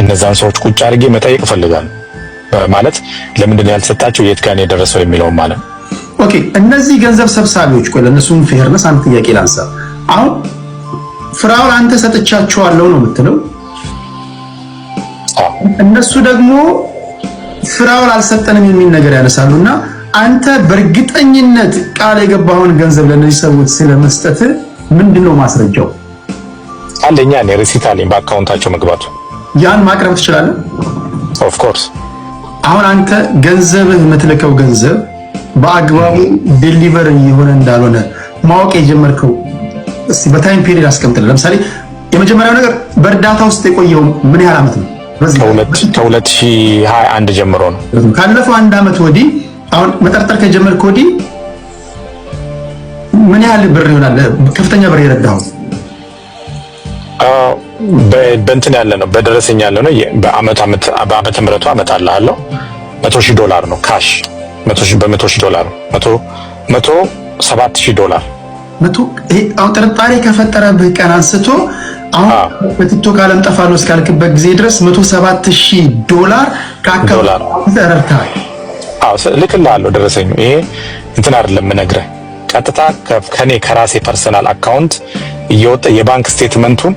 እነዛን ሰዎች ቁጭ አድርጌ መጠየቅ እፈልጋለሁ። ማለት ለምንድን ያልሰጣቸው የት ጋር ነው የደረሰው የሚለው ማለት። ኦኬ እነዚህ ገንዘብ ሰብሳቢዎች ቆይ ለነሱም ፌርነስ አንተ ጥያቄ ላንሳ። አሁን ፍራውን አንተ ሰጥቻቸዋለሁ ነው የምትለው፣ እነሱ ደግሞ ፍራውን አልሰጠንም የሚል ነገር ያነሳሉና አንተ በእርግጠኝነት ቃል የገባውን ገንዘብ ለነዚህ ሰዎች ስለመስጠት ምንድነው ማስረጃው? አንደኛ ነው ሪሲት አለኝ በአካውንታቸው መግባቱ። ያን ማቅረብ ትችላለህ? ኦፍ ኮርስ። አሁን አንተ ገንዘብህ የምትልከው ገንዘብ በአግባቡ ዴሊቨር እየሆነ እንዳልሆነ ማወቅ የጀመርከው እስቲ በታይም ፒሪድ አስቀምጥልኝ። ለምሳሌ የመጀመሪያው ነገር በእርዳታ ውስጥ የቆየው ምን ያህል ዓመት ነው? ከ2021 ጀምሮ ነው። ካለፈው 1 ዓመት ወዲህ አሁን መጠርጠር ከጀመርክ ወዲህ ምን ያህል ብር ይሆናል ከፍተኛ ብር የረዳኸው? በእንትን ያለ ነው በደረሰኝ ያለ ነው። በዓመተ ምህረቱ አመጣልሃለሁ $100,000 ነው ካሽ $100,000 $107,000 አሁን ጥርጣሬ ከፈጠረብህ ቀን አንስቶ አሁን በቲክቶክ ዓለም ጠፋለሁ እስካልክበት ጊዜ ድረስ $107,000 ከአካውንት ተረድተሃል። ልክልሃለሁ ደረሰኝ። ይሄ እንትን አይደለም የምነግርህ ቀጥታ ከኔ ከራሴ ፐርሰናል አካውንት እየወጣ የባንክ ስቴትመንቱን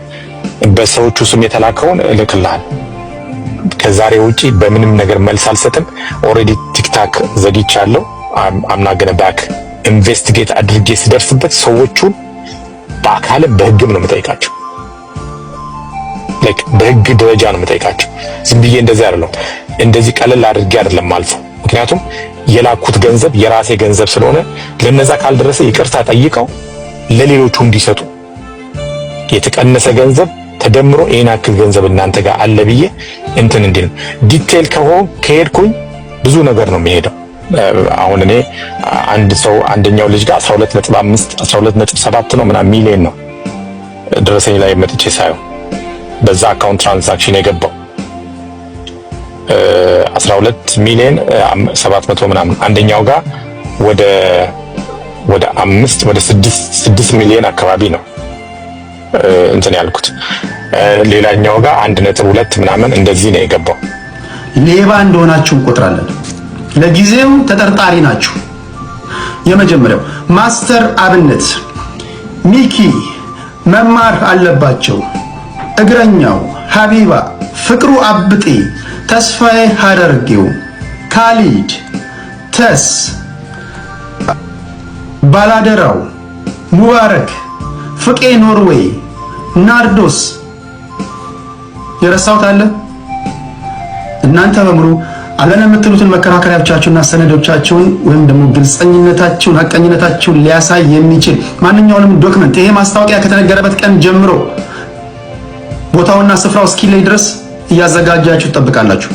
በሰዎቹ ስም የተላከውን ልክልሃለሁ። ከዛሬ ውጪ በምንም ነገር መልስ አልሰጥም። ኦሬዲ ቲክታክ ዘግቻለሁ። አምና ገነባክ ኢንቨስቲጌት አድርጌ ስደርስበት ሰዎቹን በአካል በህግም ነው የምጠይቃቸው። በህግ ደረጃ ነው የምጠይቃቸው። ዝም ብዬ እንደዚህ አይደለም፣ እንደዚህ ቀለል አድርጌ አይደለም አልፈው። ምክንያቱም የላኩት ገንዘብ የራሴ ገንዘብ ስለሆነ ለነዛ ካልደረሰ ይቅርታ ጠይቀው ለሌሎቹ እንዲሰጡ የተቀነሰ ገንዘብ ተደምሮ ይሄን አክል ገንዘብ እናንተ ጋር አለ ብዬ እንትን እንዲል ዲቴል ከሄድኩኝ ብዙ ነገር ነው የሚሄደው። አሁን እኔ አንድ ሰው አንደኛው ልጅ ጋር 12.5 12.7 ነው ምናምን ሚሊዮን ነው ደረሰኝ ላይ መጥቼ ሳየው በዛ አካውንት ትራንዛክሽን የገባው 12,700,000 ምናምን። አንደኛው ጋር ወደ 6 ሚሊዮን አካባቢ ነው እንትን ያልኩት። ሌላኛው ጋር 1.2 ምናምን እንደዚህ ነው የገባው። ሌባ እንደሆናችሁ እንቆጥራለን። ለጊዜው ተጠርጣሪ ናችሁ። የመጀመሪያው ማስተር አብነት፣ ሚኪ መማር አለባቸው፣ እግረኛው፣ ሀቢባ፣ ፍቅሩ አብጤ፣ ተስፋዬ ሀደርጌው፣ ካሊድ፣ ተስ፣ ባላደራው፣ ሙባረክ፣ ፍቄ ኖርዌይ፣ ናርዶስ። የረሳሁት አለ? እናንተ በሙሉ አለን የምትሉትን መከራከሪያዎቻችሁና ሰነዶቻችሁን ወይም ደግሞ ግልጸኝነታችሁን ሐቀኝነታችሁን ሊያሳይ የሚችል ማንኛውንም ዶክመንት ይሄ ማስታወቂያ ከተነገረበት ቀን ጀምሮ ቦታውና ስፍራው እስኪለይ ድረስ እያዘጋጃችሁ ትጠብቃላችሁ።